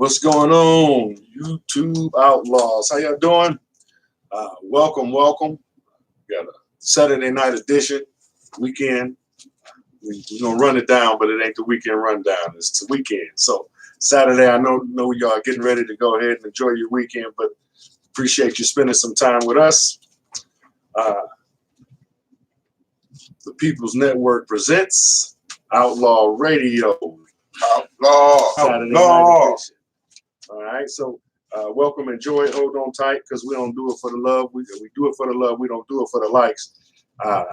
What's going on, YouTube Outlaws? How y'all doing? Welcome. Got a Saturday night edition, weekend. We're going to run it down, but it ain't the weekend rundown. It's the weekend. So Saturday, I know y'all getting ready to go ahead and enjoy your weekend, but appreciate you spending some time with us. The People's Network presents Outlaw Radio. Saturday night edition. All right, so welcome, enjoy, hold on tight, because we don't do it for the love. We do it for the love. We don't do it for the likes. I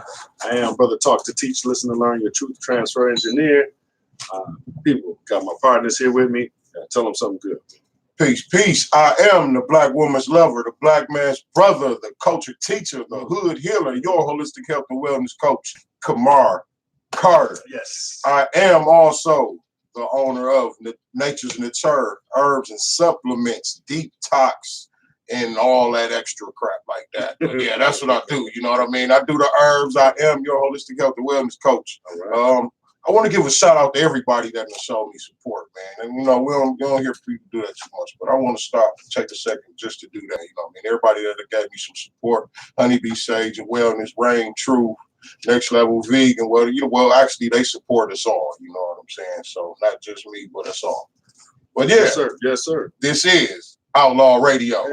am Brother Talk to Teach, Listen to Learn, your truth transfer engineer. People, got my partners here with me. Tell them something good. Peace. I am the black woman's lover, the black man's brother, the culture teacher, the hood healer, your holistic health and wellness coach, Kamar Carter. Yes. I am also the owner of Nature's Nature Herbs and Supplements, Detox, and all that extra crap like that. But yeah, that's what I do. You know what I mean? I do the herbs. I am your holistic health and wellness coach. All right. I want to give a shout out to everybody that has shown me support, man. And, you know, we don't hear people do that too much, but I want to stop and take a second just to do that. You know what I mean? Everybody that gave me some support, Honeybee Sage and Wellness, Rain, Truth, Next Level Vegan. Well, actually, they support us all. You know what I'm saying? So not just me, but us all. But yeah. Yes, sir. Yes, sir. This is Outlaw Radio.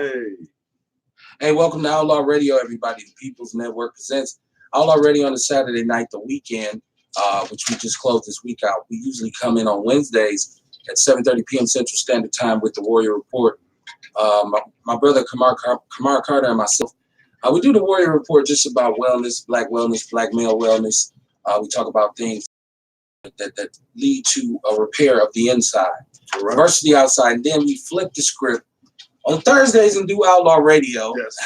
Hey, welcome to Outlaw Radio, everybody. The People's Network presents Outlaw Radio on a Saturday night, the weekend, which we just closed this week out. We usually come in on Wednesdays at 7:30 p.m. Central Standard Time with the Warrior Report. My brother Kamar Carter and myself, we do the Warrior Report just about wellness, black male wellness. We talk about things that lead to a repair of the inside versus the outside. And then we flip the script on Thursdays and do Outlaw Radio. Yes.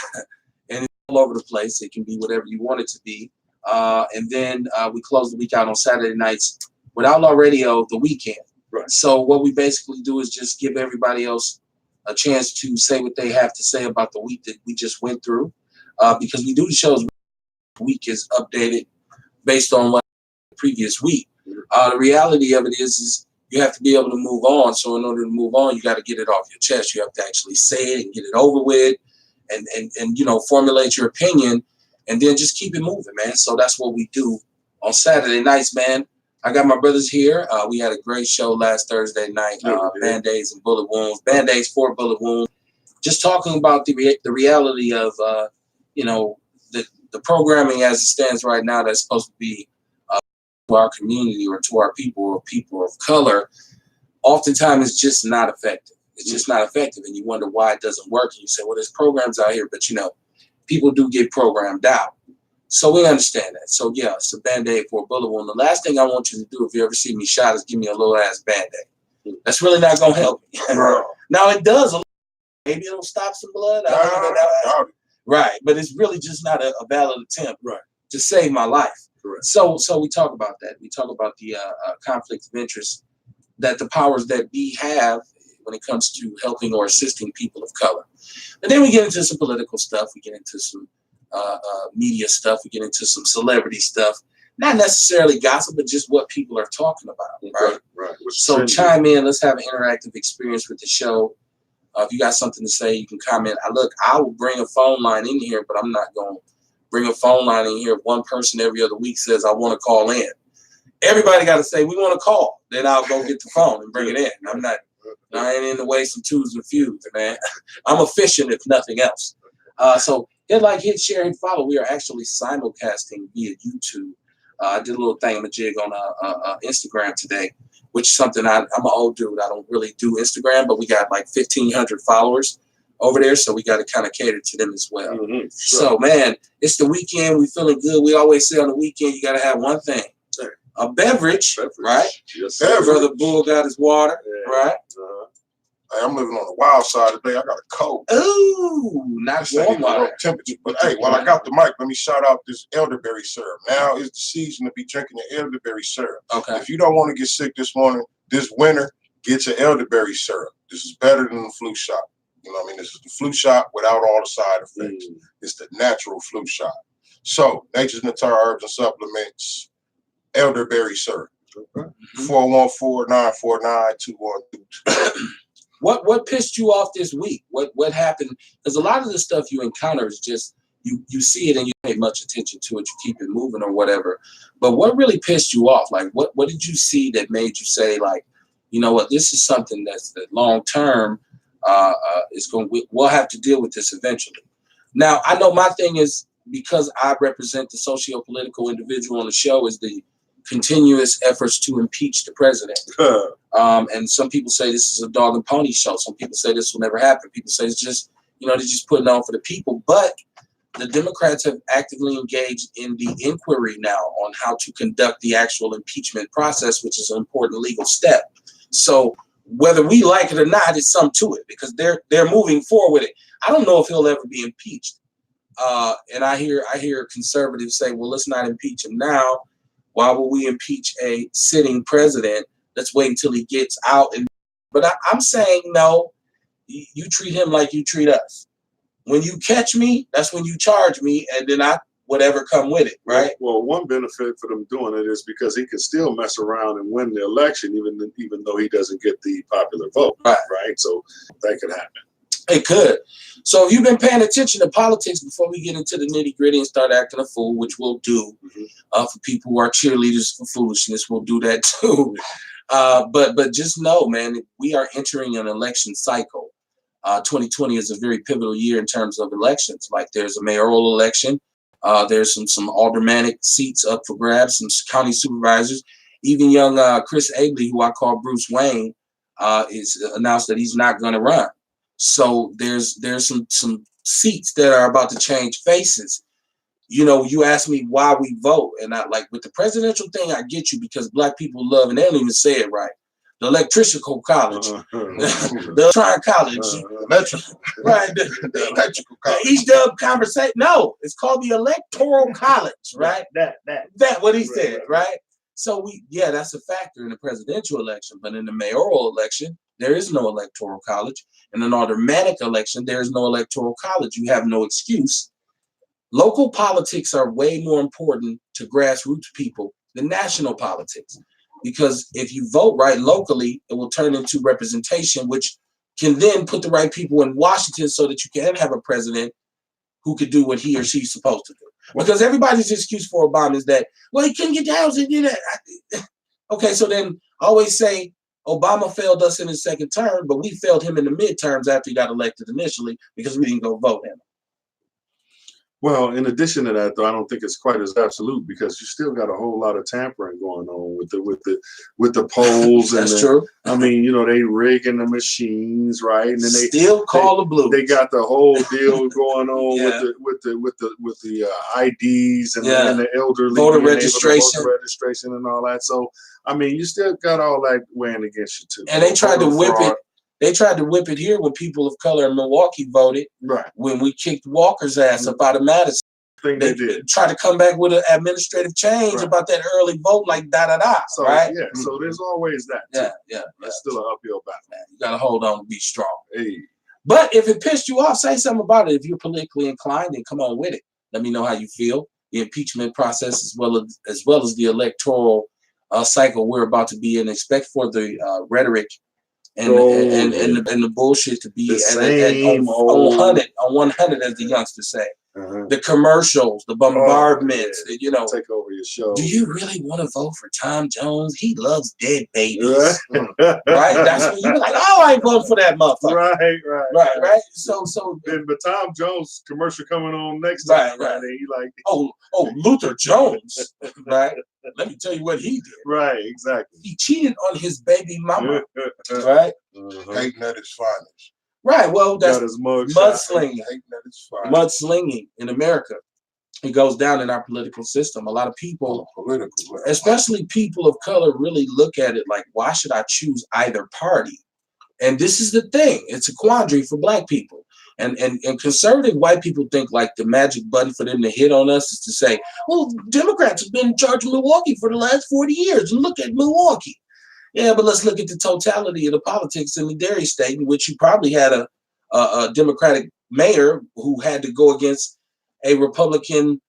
And it's all over the place. It can be whatever you want it to be. And then we close the week out on Saturday nights with Outlaw Radio the weekend. Right. So what we basically do is just give everybody else a chance to say what they have to say about the week that we just went through. Because we do the shows, the week is updated based on what the previous week. The reality of it is you have to be able to move on. So in order to move on, you got to get it off your chest. You have to actually say it and get it over with and you know, formulate your opinion and then just keep it moving, man. So that's what we do on Saturday nights, man. I got my brothers here. We had a great show last Thursday night, Band-Aids and Bullet Wounds, Band-Aids for Bullet Wounds. Just talking about the reality of, you know, the programming as it stands right now that's supposed to be to our community or to our people or people of color, oftentimes it's just not effective. It's just not effective, and you wonder why it doesn't work. And you say, well, there's programs out here, but, you know, people do get programmed out. So we understand that. So, yeah, it's a Band-Aid for a bullet wound. The last thing I want you to do if you ever see me shot is give me a little-ass Band-Aid. That's really not going to help me. Now, it does a little. Maybe it'll stop some blood. Right, but it's really just not a valid attempt to save my life. Correct. So we talk about that. We talk about the conflict of interest that the powers that be have when it comes to helping or assisting people of color. And then we get into some political stuff. We get into some media stuff. We get into some celebrity stuff. Not necessarily gossip, but just what people are talking about. Right. So chime in. Let's have an interactive experience with the show. If you got something to say, you can comment. I will bring a phone line in here, but I'm not going to bring a phone line in here if one person every other week says, I want to call in. Everybody got to say, we want to call. Then I'll go get the phone and bring it in. I ain't in the way some twos and fews, man. I'm efficient if nothing else. So hit share, and follow. We are actually simulcasting via YouTube. I did a little thingamajig on Instagram today, which is something I'm an old dude. I don't really do Instagram, but we got like 1,500 followers over there, so we got to kind of cater to them as well. Sure. So, man, it's the weekend. We feeling good. We always say on the weekend, you got to have one thing. A beverage, right? Yes, sir. Brother Bull got his water, right? Hey, I'm living on the wild side today. I got a cold. Ooh, not warm water. Temperature. But hey, while I got the mic, let me shout out this elderberry syrup. Now is the season to be drinking the elderberry syrup. Okay. If you don't want to get sick this winter, get your elderberry syrup. This is better than the flu shot. You know what I mean? This is the flu shot without all the side effects. It's the natural flu shot. So, Nature's Nature Herbs and Supplements, elderberry syrup. 414-949-2122. What pissed you off this week? What happened? Because a lot of the stuff you encounter is just you see it and you pay much attention to it. You keep it moving or whatever. But what really pissed you off? Like what did you see that made you say like, you know what, this is something that's the long term is going. We'll have to deal with this eventually. Now I know my thing is because I represent the socio-political individual on the show is the continuous efforts to impeach the president. And some people say this is a dog and pony show. Some people say this will never happen. People say it's just, they're just putting on for the people. But the Democrats have actively engaged in the inquiry now on how to conduct the actual impeachment process, which is an important legal step. So whether we like it or not, it's something to it because they're moving forward with it. I don't know if he'll ever be impeached. And I hear conservatives say, well, let's not impeach him now. Why would we impeach a sitting president? Let's wait until he gets out. But I'm saying, no, you treat him like you treat us. When you catch me, that's when you charge me, and then whatever come with it, right? Well, one benefit for them doing it is because he can still mess around and win the election, even though he doesn't get the popular vote, right? So that could happen. It could. So if you've been paying attention to politics before we get into the nitty gritty and start acting a fool, which we'll do for people who are cheerleaders for foolishness, we'll do that too. But just know, man, we are entering an election cycle. 2020 is a very pivotal year in terms of elections. Like there's a mayoral election. There's some aldermanic seats up for grabs, some county supervisors. Even young Chris Abley, who I call Bruce Wayne, is announced that he's not going to run. So there's some seats that are about to change faces. You ask me why we vote, and I like with the presidential thing, I get you because black people love, and they don't even say it right. The electrical college, the electronic college, right? The electrical college. Each dub conversation. No, it's called the electoral college, right? That what he said, right? So that's a factor in the presidential election, but in the mayoral election, there is no electoral college. In an automatic election, there is no electoral college. You have no excuse. Local politics are way more important to grassroots people than national politics. Because if you vote right locally, it will turn into representation, which can then put the right people in Washington so that you can have a president who could do what he or she's supposed to do. Because everybody's excuse for Obama is that, well, he couldn't get the House and do that. Okay, so then always say Obama failed us in his second term, but we failed him in the midterms after he got elected initially because we didn't go vote him. Well, in addition to that, though, I don't think it's quite as absolute because you still got a whole lot of tampering going on with the polls. That's true. I mean, they rigging the machines, right? And then they still call the blue. They got the whole deal going on with the IDs and the elderly voter registration and all that. So I mean, you still got all that weighing against you too. And they tried to whip it. They tried to whip it here when people of color in Milwaukee voted. Right. When we kicked Walker's ass up out of Madison. They did. Tried to come back with an administrative change about that early vote, like da-da-da, so, right? Yeah, so there's always that. Too. Yeah. That's still an uphill battle. You got to hold on and be strong. Hey. But if it pissed you off, say something about it. If you're politically inclined, then come on with it. Let me know how you feel. The impeachment process as well as the electoral cycle we're about to be in. Expect for the rhetoric and the bullshit to be on 100 as the youngsters say. The commercials, the bombardments, take over your show. Do you really want to vote for Tom Jones? He loves dead babies. Right? That's when you be like, oh, I ain't voting for that motherfucker. Right. So but Tom Jones commercial coming on next time. Right. And he like, oh, Luther Jones. Right. Let me tell you what he did. Right, exactly. He cheated on his baby mama. Right? Hating at his finest. Right. Well, that's mudslinging. Mudslinging in America. It goes down in our political system. A lot of people, especially people of color, really look at it like, why should I choose either party? And this is the thing. It's a quandary for black people. And conservative white people think like the magic button for them to hit on us is to say, well, Democrats have been in charge of Milwaukee for the last 40 years. And look at Milwaukee. Yeah, but let's look at the totality of the politics in the dairy state, in which you probably had a Democratic mayor who had to go against a Republican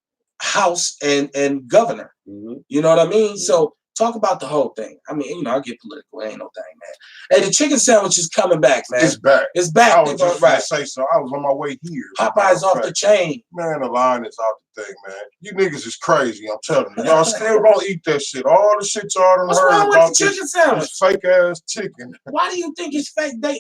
House and governor. You know what I mean? So Talk about the whole thing. I mean, you know, I get political. Ain't no thing, man. Hey, the chicken sandwich is coming back, man. It's back. It's back. I was just going to say so. I was on my way here. Popeye's off the chain. Man, the line is off the thing, man. You niggas is crazy, I'm telling you. Y'all still gonna eat that shit. All the shit y'all done heard about the chicken sandwich? This fake ass chicken. Why do you think it's fake? They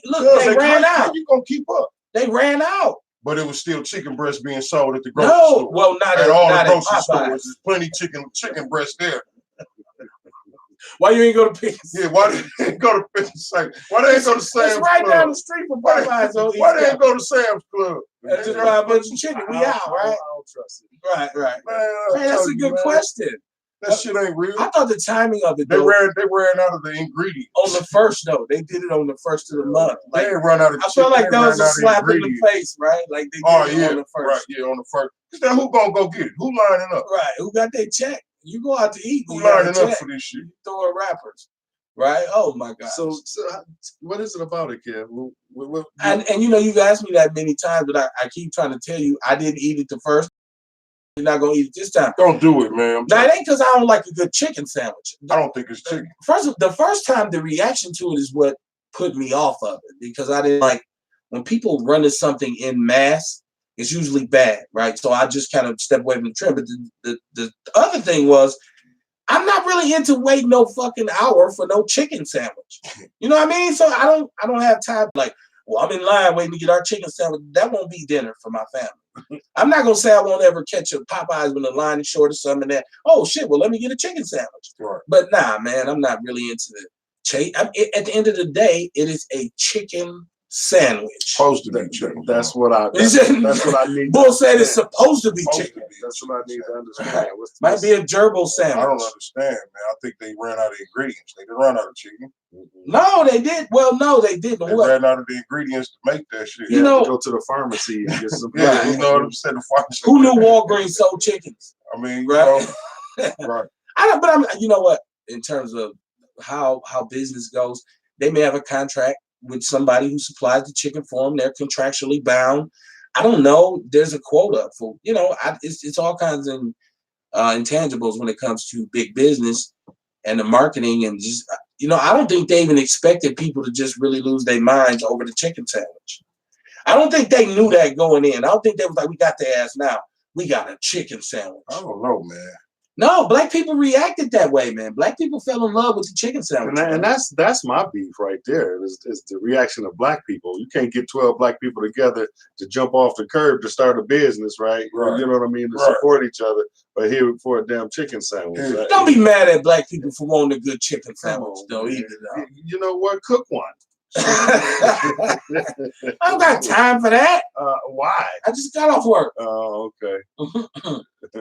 ran out. How you gonna keep up? They ran out. But it was still chicken breast being sold at the grocery store. Well, not at all the grocery Popeyes. stores. There's plenty chicken breast there. Why you ain't go to Pick? Yeah, why they ain't go to Pick and say? Why they ain't go to Sam's Club? It's right down the street from Popeyes. Why they ain't go to Sam's Club? Just buy a bunch of chicken. We out, right? I don't trust it. Right. Man, That's a good question. That shit ain't real. I thought the timing of it, They ran out of the ingredients. On the first, though. They did it on the first of the month. Like, they didn't run out of I feel like that was a slap in the face, right? Like they did it on the first. Right, yeah, on the first. Then who gonna go get it? Who lining up? Right, who got their check? You go out to eat. Who lining up for this shit? Throwing rappers. Right? Oh, my God. So what is it about it, Kev? And you know, you've asked me that many times, but I keep trying to tell you, I didn't eat it the first. You're not going to eat it this time. Don't do it, man. Now, it ain't because I don't like a good chicken sandwich. I don't think it's chicken. The first time, the reaction to it is what put me off of it, because I didn't like when people run to something in mass, it's usually bad, right? So I just kind of step away from the trend. But the other thing was, I'm not really into waiting no fucking hour for no chicken sandwich. You know what I mean? So I don't have time. Like, well, I'm in line waiting to get our chicken sandwich. That won't be dinner for my family. I'm not gonna say I won't ever catch a Popeyes when the line is short or something. That oh shit, well let me get a chicken sandwich. Right. But nah, man, I'm not really into the chase. At the end of the day, it is a chicken sandwich. Supposed to be chicken. That's what I need. Bull said it's supposed to be chicken. That's what I need to understand. Might be a gerbil sandwich. I don't understand, man. I think they ran out of ingredients. They didn't run out of chicken. No, they did. Well, no, they didn't. They ran out of the ingredients to make that shit. You know, go to the pharmacy and get some. Yeah, you know what I'm saying. The pharmacy. Who knew Walgreens sold chickens? I mean, right? Right. You know what? In terms of how business goes, they may have a contract with somebody who supplies the chicken for them. They're contractually bound. I don't know. There's a quota for, you know, it's all kinds of intangibles when it comes to big business and the marketing and just, you know, I don't think they even expected people to just really lose their minds over the chicken sandwich. I don't think they knew that going in. I don't think they was like, we got their ass now. We got a chicken sandwich. I don't know, man. No, black people reacted that way, man. Black people fell in love with the chicken sandwich. And that's my beef right there. Is the reaction of black people. You can't get 12 black people together to jump off the curb to start a business, right? You know what I mean? To support each other, but here for a damn chicken sandwich. Right? Don't be mad at black people for wanting a good chicken sandwich, though, either. Though. You know what? Cook one. I don't got time for that. Why? I just got off work. Oh, okay.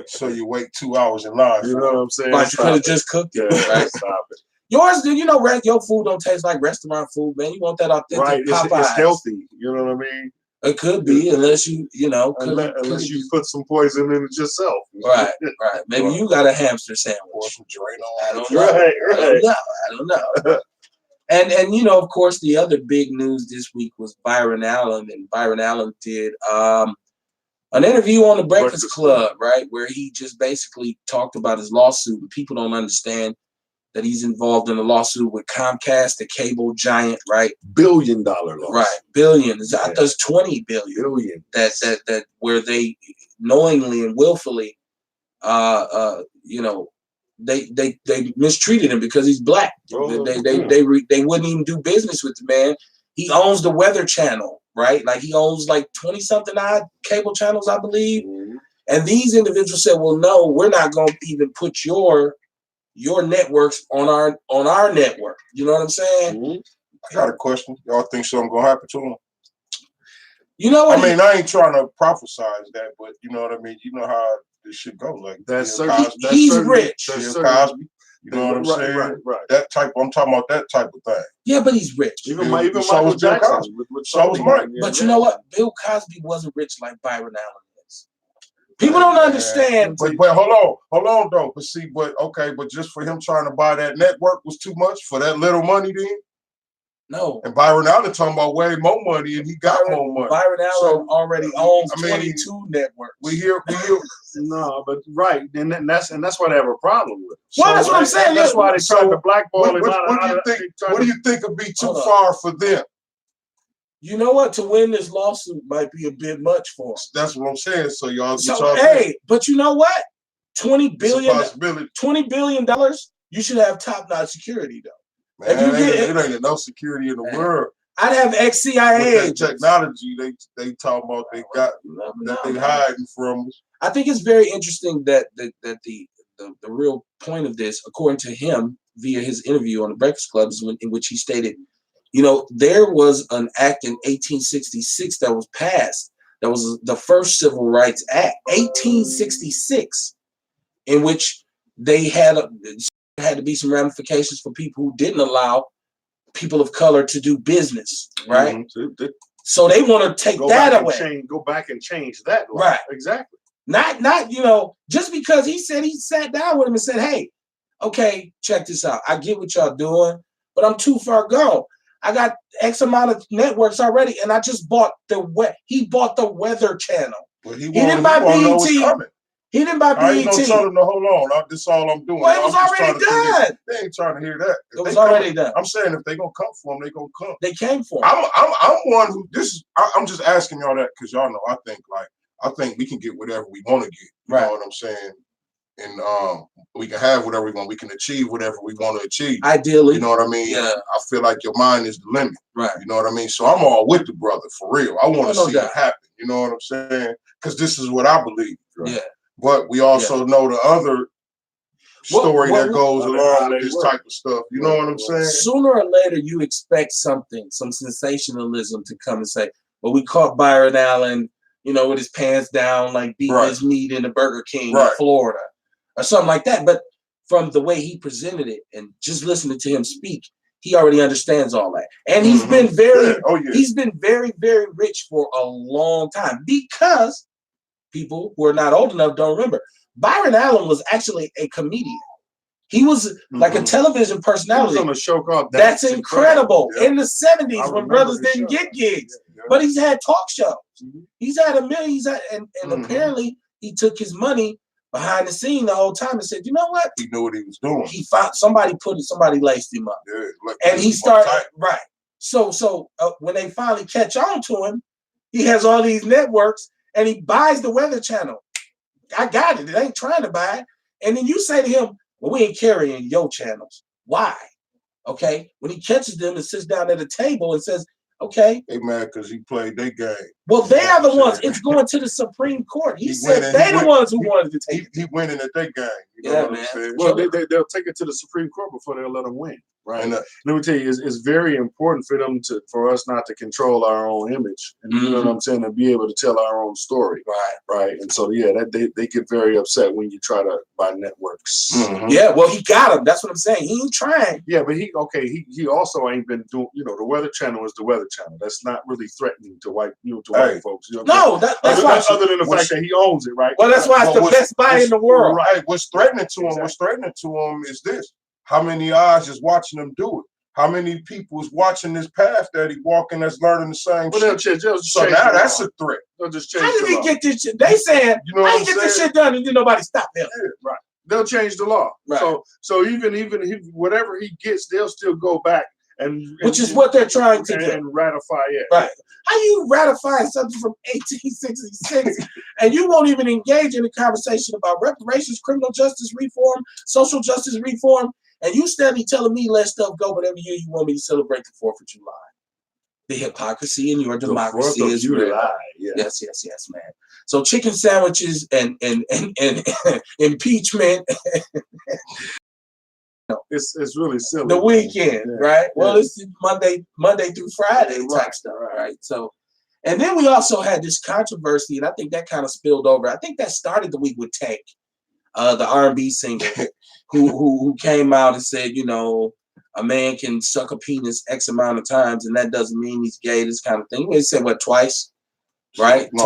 So you wait 2 hours in line. You know what I'm saying? But you could have just cooked it, right? Stop it. Yours, you know, your food don't taste like restaurant food, man. You want that authentic Popeyes. It's healthy. You know what I mean? It could be, unless you know, unless you put some poison in it yourself. Right. Maybe you got a hamster sandwich. Or some I don't know. I don't know. And you know, of course, the other big news this week was Byron Allen, and Byron Allen did an interview on the Breakfast Club, right, where he just basically talked about his lawsuit, and people don't understand that he's involved in a lawsuit with Comcast, the cable giant, right? $1 billion lawsuit. Right, billions. I thought it was 20 billion. Billion. That where they knowingly and willfully, you know, they mistreated him because he's black. They wouldn't even do business with the man. He owns the Weather Channel, right? Like he owns like 20-something odd cable channels, I believe. Mm-hmm. And these individuals said, "Well, no, we're not going to even put your networks on our network." You know what I'm saying? Mm-hmm. I got a question. Y'all think something gonna happen to him? You know what? I mean, I ain't trying to prophesize that, but you know what I mean. You know how this shit go. Like he's rich. Cosby. You know what I'm saying? Right. That type. I'm talking about that type of thing. Yeah, but he's rich. Even Michael Jackson. So was Mike. But you know what? Bill Cosby wasn't rich like Byron Allen is. People don't understand. But hold on though. But see, but just for him trying to buy that network was too much for that little money then? No. And Byron Allen talking about way more money, and he got more money. Byron Allen already owns 22 networks. We hear. No, but right, and that's why they have a problem with it. Well, that's what I'm saying. That's why they try to blackball him out. What do you think would be too far for them? You know what? To win this lawsuit might be a bit much for them. That's what I'm saying. So y'all. But you know what? $20 billion. $20 billion. You should have top-notch security, though. Man, it ain't enough security in the world. I'd have ex-CIA technology they talk about they got that they hiding from us. I think it's very interesting that the real point of this, according to him, via his interview on the Breakfast Club, is in which he stated, you know, there was an act in 1866 that was passed. That was the first Civil Rights Act, 1866, in which they had to be some ramifications for people who didn't allow people of color to do business, right? Mm-hmm. So they want to take that away. Go back and change that law. Right. Exactly. Not, you know, just because he said he sat down with him and said, hey, okay, check this out. I get what y'all doing, but I'm too far gone. I got X amount of networks already, and I just bought he bought the Weather Channel. Well, he didn't buy BET. He didn't buy BET. I ain't gonna tell them to hold on. This is all I'm doing. Well, it was already done. They ain't trying to hear that. It was already done. I'm saying if they gonna come for them, they gonna come. They came for them. I'm one who I'm just asking y'all that because y'all know I think we can get whatever we want to get. You know what I'm saying? And we can have whatever we want. We can achieve whatever we want to achieve. Ideally. You know what I mean? Yeah. I feel like your mind is the limit. Right. You know what I mean? So I'm all with the brother for real. I want to see it happen. You know what I'm saying? Because this is what I believe. Right? Yeah. But we also know the other story that goes along with this type of stuff. You know what I'm saying? Sooner or later, you expect some sensationalism to come and say, well, we caught Byron Allen, you know, with his pants down, like beating his meat in the Burger King in Florida or something like that. But from the way he presented it and just listening to him speak, he already understands all that. And he's been he's been very, very rich for a long time because people who are not old enough don't remember. Byron Allen was actually a comedian. He was like a television personality. He was on a show called That's Incredible. In the 70s when brothers didn't get gigs. But he's had talk shows. He's had a million. And apparently he took his money behind the scene the whole time and said, you know what? He knew what he was doing. He found somebody laced him up. Yeah, and he started, So when they finally catch on to him, he has all these networks and he buys the Weather Channel. I got it. It ain't trying to buy it. And then you say to him, well, we ain't carrying your channels. Why? Okay. When he catches them and sits down at a table and says, okay. They mad because he played their game. Well, they are the ones. It's going to the Supreme Court. He said they the ones who wanted to take it. He winning at their game. You know what I'm saying? Well, they'll take it to the Supreme Court before they'll let them win. Right. And let me tell you, it's very important for us not to control our own image, and you know what I'm saying, to be able to tell our own story. Right. And so they get very upset when you try to buy networks. Yeah, well, he got them. That's what I'm saying. He ain't trying. Yeah, but he also ain't been doing. You know, the Weather Channel is the Weather Channel. That's not really threatening to white folks. You know no, that's why. Other than the fact that he owns it, right? Well, that's why it's the best buy in the world. Right. What's threatening to him? What's threatening to him is this. How many eyes is watching him do it? How many people is watching this path that he walking that's learning the same shit? So now that's a threat. They'll just change how did he get this shit? They saying, how he get this shit done and then nobody stop him? Yeah, right. They'll change the law. Right. So even whatever he gets, they'll still go back which is what they're trying to do. And ratify it. Right. How you ratify something from 1866 and you won't even engage in a conversation about reparations, criminal justice reform, social justice reform, and you steadily telling me let stuff go whatever year you want me to celebrate the 4th of July. The hypocrisy in your democracy is real. Yes, man. So chicken sandwiches and impeachment. It's really silly. The weekend, right? Well, it's Monday through Friday type stuff, right? So, and then we also had this controversy, and I think that kind of spilled over. I think that started the week with Tank, the R&B singer, who came out and said, you know, a man can suck a penis X amount of times, and that doesn't mean he's gay. This kind of thing. He said what, twice, right? No,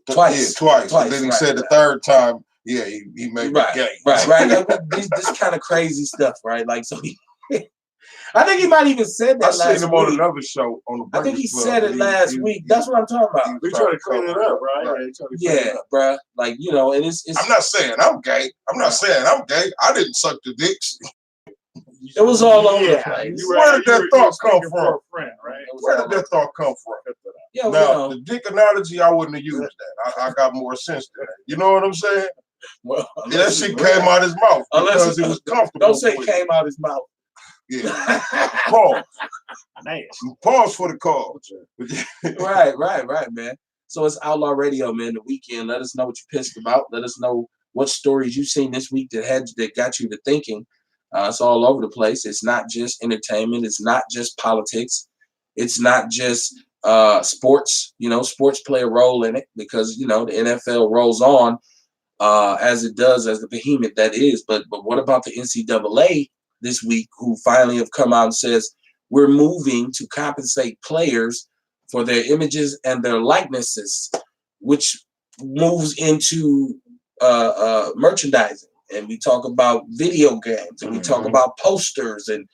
twice. And then he said the third time. Yeah, he made me gay. Right. Like, this kind of crazy stuff, right? Like, so I think he might even said that I last seen him on week. another show on the I think he Breakfast Club, said it and last week. That's what I'm talking about. We trying to clean it up, right? Right. Yeah, bruh. Like, you know, and it's I'm not saying I'm gay. I'm not saying I'm gay. I didn't suck the dicks. it was all over the place. Where did that thought come from? Friend, right? Where did that thought come from? Yeah, Now, the dick analogy, I wouldn't have used that. I got more sense than that. You know what I'm saying? well, That shit came out his mouth because it was comfortable. Don't say it came out his mouth. Yeah. Pause. Nice. Pause for the cause. right, man. So it's Outlaw Radio, man. The weekend. Let us know what you're pissed about. Let us know what stories you've seen this week that got you to thinking. It's all over the place. It's not just entertainment. It's not just politics. It's not just sports. You know, sports play a role in it because, you know, the NFL rolls on as it does, as the behemoth that is. But what about the NCAA this week, who finally have come out and says we're moving to compensate players for their images and their likenesses, which moves into merchandising. And we talk about video games, and we talk about posters and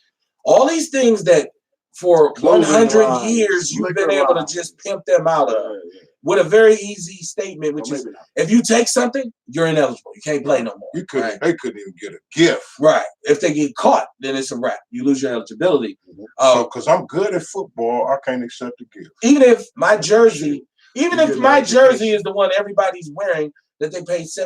all these things that for Clothing 100 lines, years you've been liquor able lines. to just pimp them out of with a very easy statement, which is if you take something, you're ineligible. You can't play no more. You couldn't. Right? They couldn't even get a gift. Right. If they get caught, then it's a wrap. You lose your eligibility. So, because I'm good at football, I can't accept a gift. Even if my jersey, You get is the one education. everybody's wearing that they paid